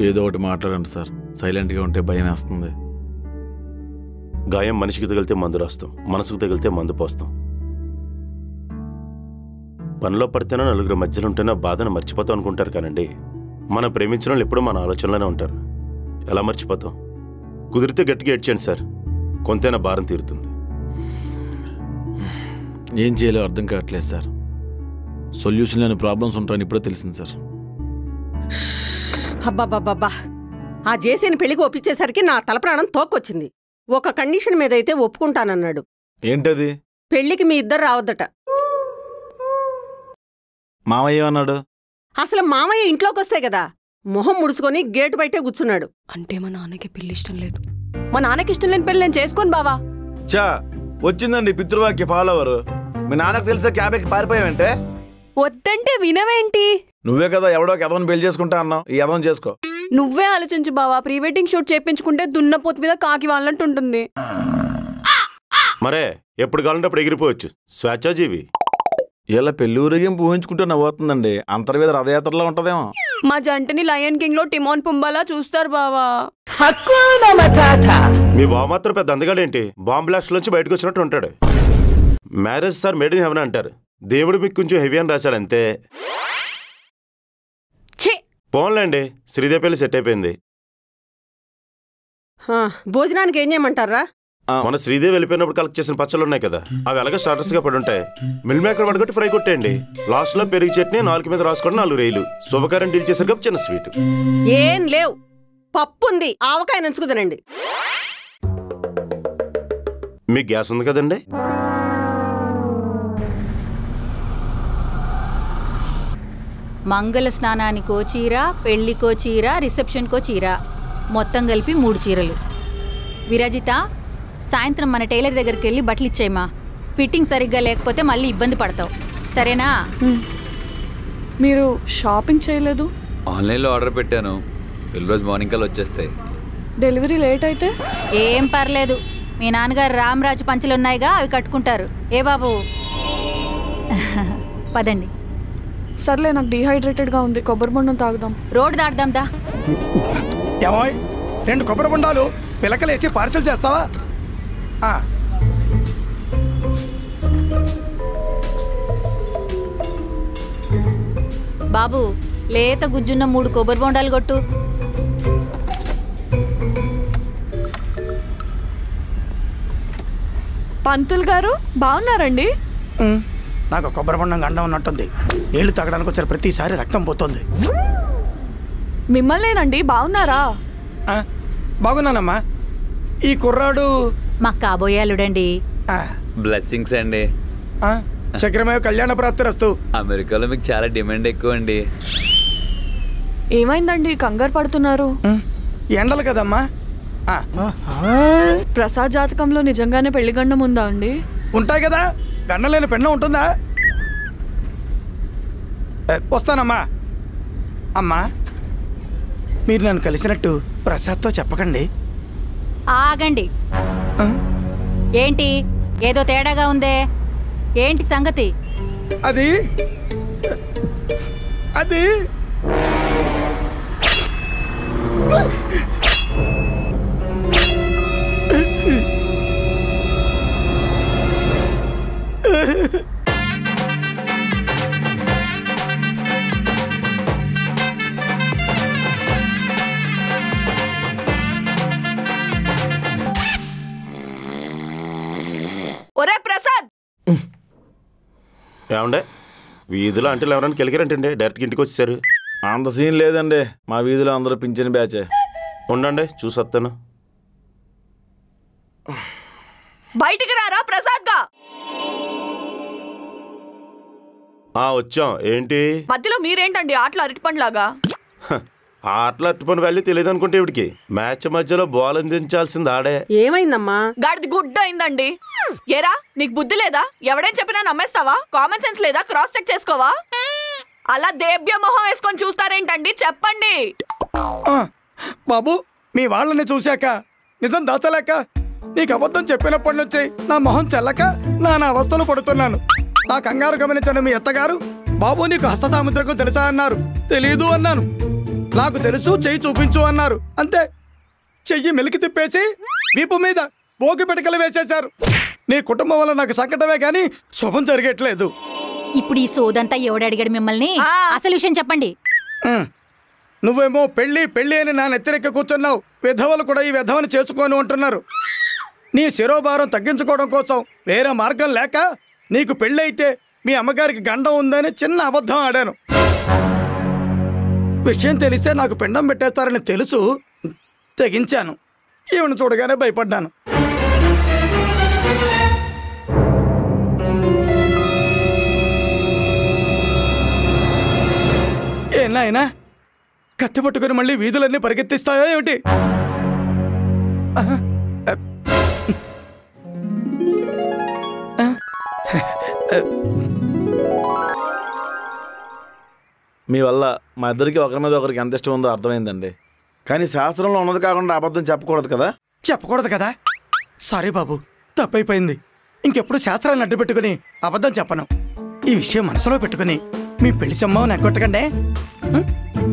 ఏదో ఒకటి మాట్లాడండి సార్. సైలెంట్గా ఉంటే భయం వేస్తుంది. గాయం మనిషికి తగిలితే మందు రాస్తాం, మనసుకు తగిలితే మందు పోస్తాం. పనిలో పడితేనో నలుగురు మధ్యలో ఉంటేనో బాధను మర్చిపోతాం అనుకుంటారు కానండి, మనం ప్రేమించిన వాళ్ళు ఎప్పుడూ మన ఆలోచనలోనే ఉంటారు. ఎలా మర్చిపోతాం? కుదిరితే గట్టిగా ఏడ్చండి సార్, కొంతైనా భారం తీరుతుంది. ఏం చేయాలో అర్థం కావట్లేదు సార్. సొల్యూషన్ లేని ప్రాబ్లమ్స్ ఉంటాయని ఇప్పుడే తెలిసింది సార్. అబ్బాబ్బాబ్బా, ఆ జేసీని పెళ్లికి ఒప్పించేసరికి నా తల ప్రాణం తోక్కొచ్చింది. ఒక కండిషన్ మీద అయితే ఒప్పుకుంటానన్నాడు. ఏంటది? పెళ్లికి మీ ఇద్దరు రావద్దట. మామయ్య ఏమన్నాడు? అసలు మామయ్య ఇంట్లోకి వస్తే కదా మొహం ముడుచుకొని గేటు బయటే కూర్చున్నాడు. అంటే మా నాన్నకి పెళ్లి ఇష్టం లేదు. మా నాన్నకి ఇష్టం లేని పెళ్లి నేను చేసుకోను బావా. చా వచ్చిందండి పితృవాక్య ఫాలోవర్. మీ నాన్నకు తెలిసే క్యాబేకి పారిపోయావంటే? వద్దంటే వినవేంటి? నువ్వే కదా ఎవడో ఎదవని పెళ్లి చేసుకుంటా అన్నావు. ఈ ఎదవని చేసుకో. నువ్వే ఆలోచించు బావా. ప్రీ వెడ్డింగ్ షూట్ చేయించుకుంటే దున్నపోతు మీద కాకి వాళ్ళంటూ ఉంటుంది. మరే ఎప్పుడు కావాలంటే అప్పుడు ఎగిరిపోవచ్చు, స్వేచ్ఛాజీవి. ఇలా పెళ్లి ఊరేగింపు ఊహించుకుంటే నవ్వుతుందండి. అంతర్వేద రథయాత్రలో ఉంటదేమో. మా జంటని లయన్ కింగ్ లో టిమోన్ పుంబాలా చూస్తారు బావా. మీ బావ మాత్రం పెద్ద అందగాడేంటి, బాంబ్ బ్లాస్ట్ నుంచి బయటకు వచ్చినట్టు ఉంటాడు. Marriage sir made in heaven అంటారు, దేవుడు మీకు కొంచెం హెవీ అని రాశాడంతే. పోన్లేండి, శ్రీదేవి పెళ్లి సెట్ అయిపోయింది. భోజనానికి ఏం చేయమంటారా? మన శ్రీదేవి వెళ్ళిపోయినప్పుడు కలెక్ట్ చేసిన పచ్చళ్ళు ఉన్నాయి కదా, అవి ఎలాగో స్టార్టర్స్ గా పడి ఉంటాయి. మిల్ మేకర్ పడుకొట్టి ఫ్రై కొట్టేయండి. లాస్ట్ లో పెరిగి చట్నీ 4 మీద రాసుకోండి, 4 రైలు. శుభకార్యం డీల్ చేసరికి చిన్న స్వీట్. ఏం లేవు, పప్పు ఉంది, ఆవకాయ నంచుకుదనండి. మీకు గ్యాస్ ఉంది కదండి? మంగళ స్నానానికో చీర, పెళ్లికో చీర, రిసెప్షన్కో చీర, మొత్తం కలిపి 3 చీరలు. విరాజిత, సాయంత్రం మన టైలర్ దగ్గరికి వెళ్ళి బట్టలు ఇచ్చేయమా. ఫిట్టింగ్ సరిగ్గా లేకపోతే మళ్ళీ ఇబ్బంది పడతావు, సరేనా? మీరు షాపింగ్ చేయలేదు? ఆన్లైన్లో ఆర్డర్ పెట్టాను, పెళ్లి రోజు మార్నింగ్ కల్లా వచ్చేస్తాయి. డెలివరీ లేట్ అయితే? ఏం పర్లేదు, మీ నాన్నగారు రామరాజు పంచలున్నాయిగా, అవి కట్టుకుంటారు. ఏ బాబు పదండి. సర్లే, నాకు డీహైడ్రేటెడ్గా ఉంది, కొబ్బరి బొండం తాగుదాం. రోడ్డు దాటుదాం దా. ఏమోయ్, 2 కొబ్బరి బొండాలు పిలకలేసి పార్సల్ చేస్తావా? బాబు, లేత గుజ్జున్న 3 కొబ్బరి బొండాలు కొట్టు. పంతులు గారు బాగున్నారండి? నాకు కొబ్బరి బొండం గండం ఉన్నట్టుంది. నీళ్లు తాగడానికి వచ్చారు, ప్రతిసారి రక్తం పోతుంది. మిమ్మల్నేనండి, బాగున్నారా? బాగున్నానమ్మా. ఈ కుర్రాడు మాకు కాబోయాలుడండి. బ్లెస్సింగ్స్ అండి. శక్రమేవ కళ్యాణ ప్రాప్తిరస్తు. అమెరికాలో మీకు చాలా డిమాండ్ ఎక్కువ అండి. ఏమైందండి, కంగారు పడుతున్నారు? ఎండలు కదమ్మా. ప్రసాద్ జాతకంలో నిజంగానే పెళ్లి గండం ఉందా అండి? ఉంటాయి కదా, గండం లేని పెన్న ఉంటుందా? వస్తానమ్మా. అమ్మా, మీరు నన్ను కలిసినట్టు ప్రసాద్తో చెప్పకండి. ఆగండి. ఏంటి, ఏదో తేడాగా ఉందే, ఏంటి సంగతి? అది అది ఒరే ప్రసాద్, ఏమండే వీధిలో అంటే ఎవరైనా కెలిగారంటండి, డైరెక్ట్గా ఇంటికి వచ్చేసారు. అంత సీన్ లేదండి, మా వీధిలో అందరూ పింఛన్ బ్యాచే. ఉండండి చూసి వస్తాను. బయటికి రారా ప్రసాద్ గా. వచ్చాం. ఏంటి మధ్యలో మీరేంటండి ఆటలు అరటిపండ్లాగా? ఆటలు అట్టుపని వాల్యూ తెలియదు అనుకుంటే ఇవిడికి. మ్యాచ్ మధ్యలో బాల్ అందించాల్సింది ఆడే. ఏమైందమ్మా? గాడిది గుడ్డ అయిందండి. ఏరా, నీకు బుద్ధి లేదా? ఎవడేం చెప్పినా నమ్మేస్తావా? కామన్ సెన్స్ లేదా? క్రాస్ చెక్ చేసుకోవా? అలా దేవ్య మొహం వేసుకొని చూస్తారేంటండి, చెప్పండి. బాబు, మీ వాళ్ళని చూశాక నిజం దాచలేక నీకు అబద్ధం చెప్పినప్పటి నుంచి నా మొహం చెల్లక నా అవస్థలు పడుతున్నాను. నా కంగారు గమనించండి మీ అత్తగారు. బాబు, నీకు హస్త సాముద్రికం తెలుసా అన్నారు. తెలీదు అన్నాను. నాకు తెలుసు చెయ్యి చూపించు అన్నారు, అంతే. చెయ్యి మెలికి తిప్పేసి వీపు మీద భోగి పిడకలు వేసేశారు. నీ కుటుంబం వల్ల నాకు సంకటమే కానీ శుభం జరగట్లేదు. ఇప్పుడు ఈ సోదంతా ఎవడడిగాడు మిమ్మల్ని? అసలు విషయం చెప్పండి. నువ్వేమో పెళ్ళి పెళ్ళి అని నా నెత్తిరెక్క కూర్చున్నావు. విధవలు కూడా ఈ విధవని చేసుకోను అంటున్నారు. నీ శిరోభారం తగ్గించుకోవడం కోసం వేరే మార్గం లేక నీకు పెళ్ళైతే మీ అమ్మగారికి గండం ఉందని చిన్న అబద్ధం ఆడాను. విషయం తెలిస్తే నాకు పిండం పెట్టేస్తారని తెలుసు, తెగించాను. ఈవిని చూడగానే భయపడ్డాను. ఏనాయనా కత్తి పట్టుకుని మళ్ళీ వీధులన్నీ పరిగెత్తిస్తాయో ఏమిటి? మీ వల్ల మా ఇద్దరికి ఒకరి మీద ఒకరికి ఎంత ఇష్టం ఉందో అర్థమైందండి. కానీ శాస్త్రంలో ఉన్నది కాకుండా అబద్ధం చెప్పకూడదు కదా. చెప్పకూడదు కదా? సారీ బాబు, తప్పైపోయింది. ఇంకెప్పుడు శాస్త్రాన్ని అడ్డు పెట్టుకుని అబద్ధం చెప్పను. ఈ విషయం మనసులో పెట్టుకుని మీ పెళ్లి సంభవం ఎగ్గొట్టకండి.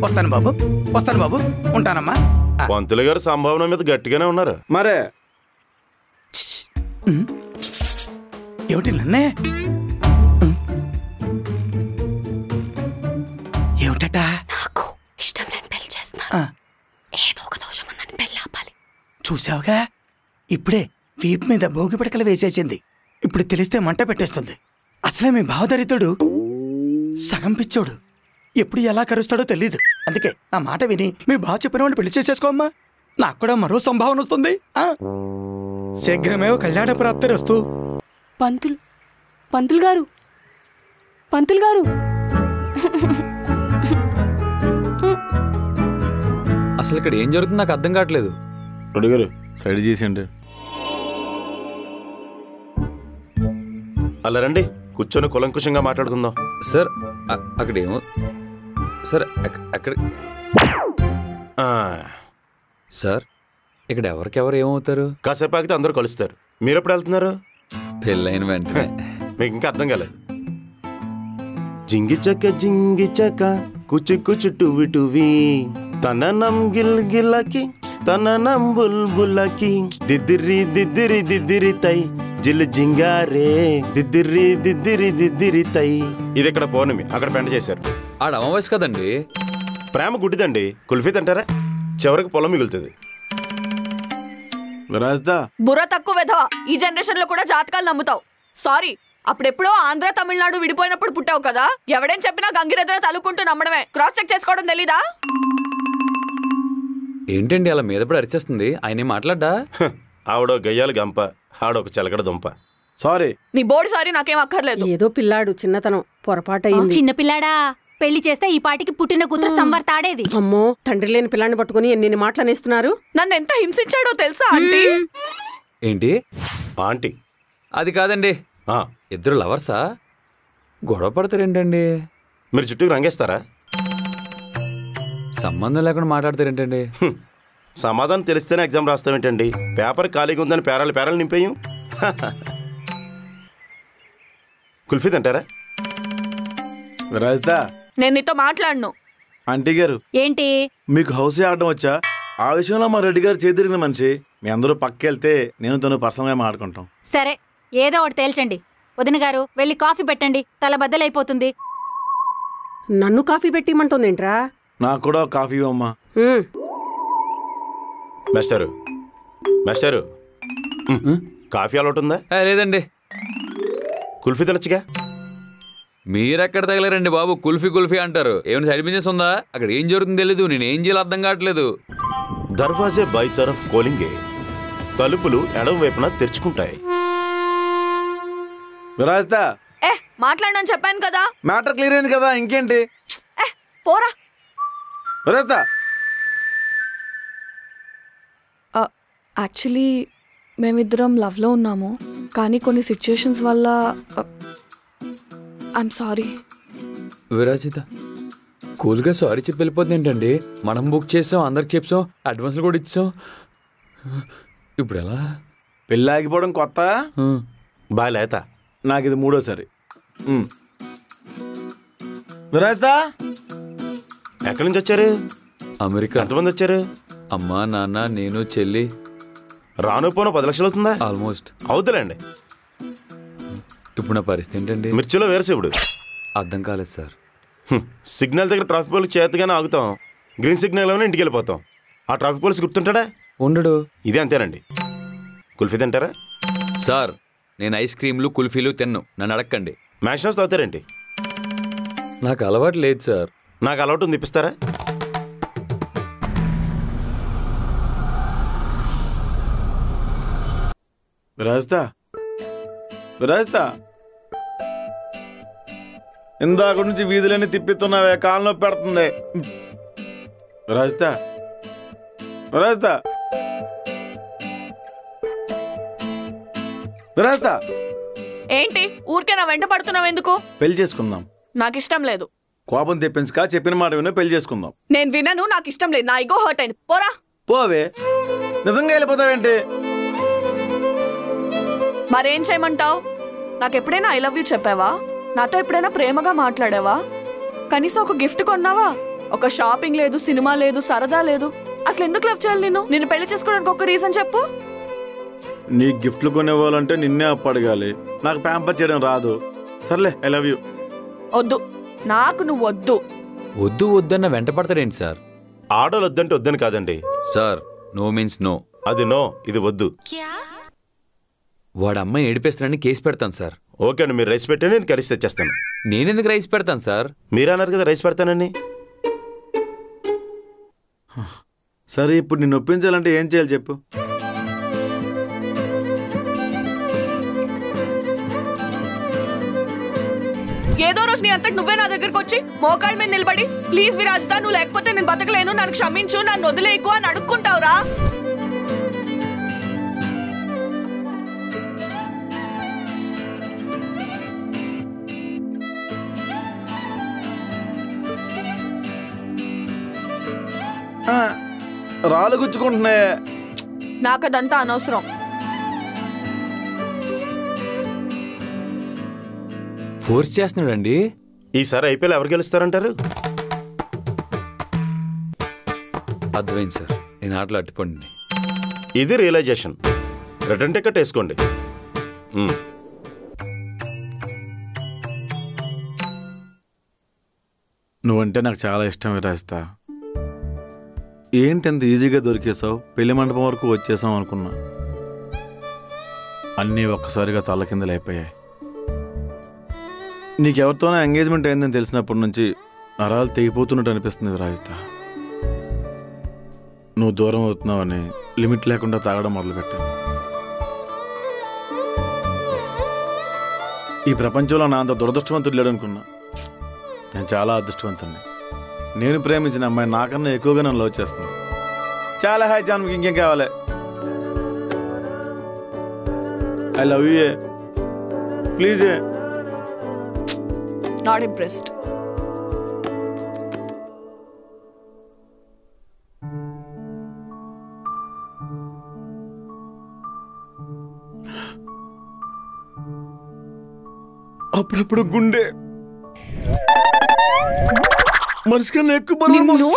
వస్తాను బాబు, వస్తాను బాబు, ఉంటానమ్మా. పంతులు గారు సంభావన మీద గట్టిగానే ఉన్నారు. మరే ఏమిటి నన్నే? ఏమిటట? నాకు ఇష్టం లేని పెళ్లి చేస్తున్నా. ఏదో ఒక దోషం ఉందని పెళ్లి ఆపాలి. చూసావుగా, ఇప్పుడే వీపు మీద భోగి పిడకలు వేసేసింది. ఇప్పుడు తెలిస్తే మంట పెట్టేస్తుంది. అసలే మీ భావదరిద్రుడు సగం పిచ్చోడు. ఎప్పుడు ఎలా కరుస్తాడో తెలీదు. అందుకే నా మాట విని మీ బావ చెప్పిన వాడిని పెళ్లి చేసేసుకోమ్మా. నాకు కూడా మరో సంభావన వస్తుంది. శీఘ్రమేవో కళ్యాణ ప్రాప్తి వస్తూ. పంతులు గారు, అసలు ఇక్కడ ఏం జరుగుతుంది నాకు అర్థం కావట్లేదు. అడుగురు సైడ్ చేసిండు. అలా రండి, కూర్చొని కులంకుశంగా మాట్లాడుకుందాం. సార్ అక్కడేమో సార్ అక్కడ సార్ ఇక్కడ ఎవరికెవరు ఏమవుతారు? కాసేపు ఆగితే అందరూ కలుస్తారు. మీరు ఎప్పుడు వెళ్తున్నారు? పెళ్ళైన వెంటనే. మీకు ఇంకా అర్థం కాలేదు. జింగి చక్క కుచి కుచి టువి టువి తననం గిల్ గిల్లకి తననం బుల్బుల్లకి దిద్దిరి దిద్దిరి దిద్దిరి తై జిల్ జింగారే దిద్దిరి దిద్దిరి దిద్దిరి తై. ఇది ఇక్కడ పౌర్ణమి, అక్కడ పెంట చేశారు. ఆడ అమావాస్య కదండి. ప్రేమ గుడ్డిదండి. కుల్ఫీ తింటారా? చివరికి పొలం మిగులుతుంది. బుర్ర తక్కువ వెధవా. ఈ జనరేషన్ లో కూడా జాతకాలు నమ్ముతావు. సారీ, అప్పుడెప్పుడో ఆంధ్ర తమిళనాడు విడిపోయినప్పుడు పుట్టావు కదా. ఎవడేం చెప్పినా గంగిరెద్ర తలుకుంటూ నమ్మడమే. క్రాస్ చెక్ చేసుకోవడం తెలీదా? ఏంటండి అలా మీద పడి అరిచేస్తుంది? ఆయన ఏం మాట్లాడ్డా? ఆవిడో గయ్యాలు గంప, ఆవిడొక చిలకడ దుంప. సారీ. నీ బోర్డు సారీ నాకేం అక్కర్లేదు. ఏదో పిల్లాడు చిన్నతనం పొరపాటయింది. చిన్న పిల్లాడా? పెళ్లి చేస్తే ఈ పాటికి పుట్టిన కూతురు సంవర్తాడేది. అమ్మో, తండ్రి లేని పిల్లాన్ని పట్టుకుని ఎన్ని మాటలనేస్తున్నారు. నన్ను ఎంత హింసించాడో తెలుసా ఆంటీ? ఏంటి ఆంటీ? అది కాదండి, ఇద్దరు లవర్సా? గొడవ పడతారేంటండి? మీరు చుట్టూ రంగేస్తారా? సంబంధం లేకుండా మాట్లాడతారేంటండి? సమాధానం తెలిస్తేనే ఎగ్జామ్ రాస్తామేంటండి? పేపర్ ఖాళీగా ఉందని పేరాలు నింపేయం. కుల్ఫీ తింటారా? రాజ్దా, నేను నీతో మాట్లాడను. ఆంటీ గారు, ఏంటి మీకు హౌసే ఆడడం వచ్చా? ఆ విషయంలో మా రెడ్డి గారు చేతిరిగిన మనిషి. మీ అందరూ పక్కెళ్తే నేను తను పర్సనల్గా మాట్లాడుకుంటాం. సరే, ఏదో ఒకటి తేల్చండి. వదిన గారు వెళ్ళి కాఫీ పెట్టండి, తల బద్దలైపోతుంది. నన్ను కాఫీ పెట్టిమంటుందేంట్రా? నాకు కూడా కాఫీ ఇవ్వమ్మా. మాస్టరు కాఫీ అలవాటు ఉందా? లేదండి. కుల్ఫీ తినచ్చుగా. మీరెక్కడ తగలరండి బాబు, కుల్ఫీ కుల్ఫీ అంటారు. ఏమైనా సైడ్ బిజినెస్ ఉందా? అక్కడ ఏం జరుగుతుందో తెలీదు, నేనేం చేయాలో అర్థం కావట్లేదు. దర్వాజే బై తరఫ్ కోలింగే, తలుపులు ఎడమ వైపున తెరుచుకుంటాయి. రాజ్దా, మాట్లాడనని చెప్పాను కదా. మ్యాటర్ క్లియర్ అయింది కదా, ఇంకేంటి? పోరా. రాజ్దా, యాక్చువల్లీ మేమిద్దరం లవ్లో ఉన్నాము, కానీ కొన్ని సిచ్యుయేషన్స్ వల్ల ఐఎమ్ సారీ. విరాజిత కూల్గా సారీ చెప్పి వెళ్ళిపోతుంది ఏంటండి? మనం బుక్ చేసాం, అందరికి చెప్పాం, అడ్వాన్స్లు కూడా ఇచ్చాం. ఇప్పుడు ఎలా? పెళ్ళి ఆగిపోవడం కొత్త, బాలేత. నాకు ఇది మూడోసారి. విరాజ్దా, ఎక్కడి నుంచి వచ్చారు? అమెరికా. ఎంతమంది వచ్చారు? అమ్మా, నాన్న, నేను, చెల్లి. రాను పోను 10 లక్షలు అవుతుందా? ఆల్మోస్ట్. అవుతులేండి. ఇప్పుడు నా పరిస్థితి ఏంటండి? మిర్చిలో వేరుసేవుడు. అర్థం కాలేదు సార్. సిగ్నల్ దగ్గర ట్రాఫిక్ పోలీస్ చేతగానే ఆగుతాం, గ్రీన్ సిగ్నల్ లోనే ఇంటికి వెళ్ళిపోతాం. ఆ ట్రాఫిక్ పోలీస్ గుర్తుంటాడా? ఉండడు. ఇదే అంతేనండి. కుల్ఫీ తింటారా? సార్, నేను ఐస్ క్రీమ్లు కుల్ఫీలు తిన్ను, నన్ను అడగండి. మ్యాషనోస్ తాగుతారేంటి? నాకు అలవాటు లేదు సార్. నాకు అలవాటు ఉంది, ఇప్పిస్తారా? విరాజితా, ఇందాక నుంచి వీధులన్నీ తిప్పిస్తున్నావే, కాలు నొప్పి పెడుతుంది. విరాజితా, విరాజితా, విరాజితా. ఏంటి ఊరికే నా వెంట పడుతున్నావు? ఎందుకు? పెళ్లి చేసుకుందాం. నాకు ఇష్టం లేదు. కోపం తెప్పించుకా, చెప్పిన మాట వినే పెళ్లి చేసుకుందాం. నేను వినను, నాకు ఇష్టం లేదు. నా ఇగో హర్ట్ అయింది. పోరా. పోవే. నిజంగా వెళ్ళిపోతావేంటి? మరేం చేయమంటావు? నాకు ఎప్పుడైనా ఐ లవ్ యూ చెప్పావా? నాతో ఎప్పుడైనా ప్రేమగా మాట్లాడావా? కనీసం ఒక గిఫ్ట్ కొన్నావా? ఒక షాపింగ్ లేదు, సినిమా లేదు, సరదా లేదు. అసలు ఎందుకు లవ్ చేయాలి నిన్ను పెళ్లి చేసుకోవడానికి ఒక రీజన్ చెప్పు. నీ గిఫ్ట్లు కొనేవాళ్ళంటే నిన్నే అప్పడగాలి. నాకు ప్యాంపర్ చేయడం రాదు. సర్లే, ఐ లవ్ యూ. వద్దు, నాకు నువ్వు వద్దు. వద్దు వద్దన్న వెంట పడతారేంటి సార్? ఆడోళ్ళు వద్దంటే వద్దని కాదండి సార్. No means no. అది నో, ఇది వద్దు. వాడు అమ్మాయిని ఏడిపేస్తానని కేసు పెడతాను సార్. ఓకే అండి, మీరు రైస్ పెట్టండి, నేను కర్రీస్ తెచ్చేస్తాను. నేనెందుకు రైస్ పెడతాను సార్? మీరు అన్నారు కదా రైస్ పెడతానని. సరే, ఇప్పుడు నిన్ను ఒప్పించాలంటే ఏం చేయాలి చెప్పు. ఏదో రోజు నీ అంతకు నువ్వే నా దగ్గరకు వచ్చి మోకాళ్ళ మీద నిలబడి, ప్లీజ్ విరాజితా, నువ్వు లేకపోతే నేను బతకలేను, నన్ను క్షమించు, నన్ను వదిలేకు అని అడుక్కుంటావురా. రాళ్ళు గుచ్చుకుంటున్నాయే. నాకదంతా అనవసరం. ఫోర్స్ చేస్తున్నాడండి. ఈసారి ఐపీఎల్ ఎవరు గెలుస్తారంటారు? అర్థమైంది సార్, నేను ఆటలు అట్టుకోండి. ఇది రియలైజేషన్. రిటర్న్ టికెట్ వేసుకోండి. నువ్వంటే నాకు చాలా ఇష్టం విరాజితా. ఏంటి అంత ఈజీగా దొరికేసావు? పెళ్లి మండపం వరకు వచ్చేసాం అనుకున్నా. అన్నీ ఒక్కసారిగా తల్ల కిందలు అయిపోయాయి. నీకెవరితోనో ఎంగేజ్మెంట్ అయిందని తెలిసినప్పటి నుంచి నరాలు తెగిపోతున్నట్టు అనిపిస్తుంది విరాజితా. నువ్వు దూరం అవుతున్నావని లిమిట్ లేకుండా తాగడం మొదలుపెట్టాను. ఈ ప్రపంచంలో నా అంత దురదృష్టవంతుడు లేడు అనుకున్నా. నేను చాలా అదృష్టవంతుడిని. నేను ప్రేమించిన అమ్మాయి నాకన్నా ఎక్కువగా నన్ను లవ్ చేస్తుంది. చాలా హాయ్ జాన్కి, ఇంకేం కావాలి? I love you. Please. Not impressed. అప్పుడప్పుడు గుండె మనిషి కన్నా ఎక్కువ బరువు.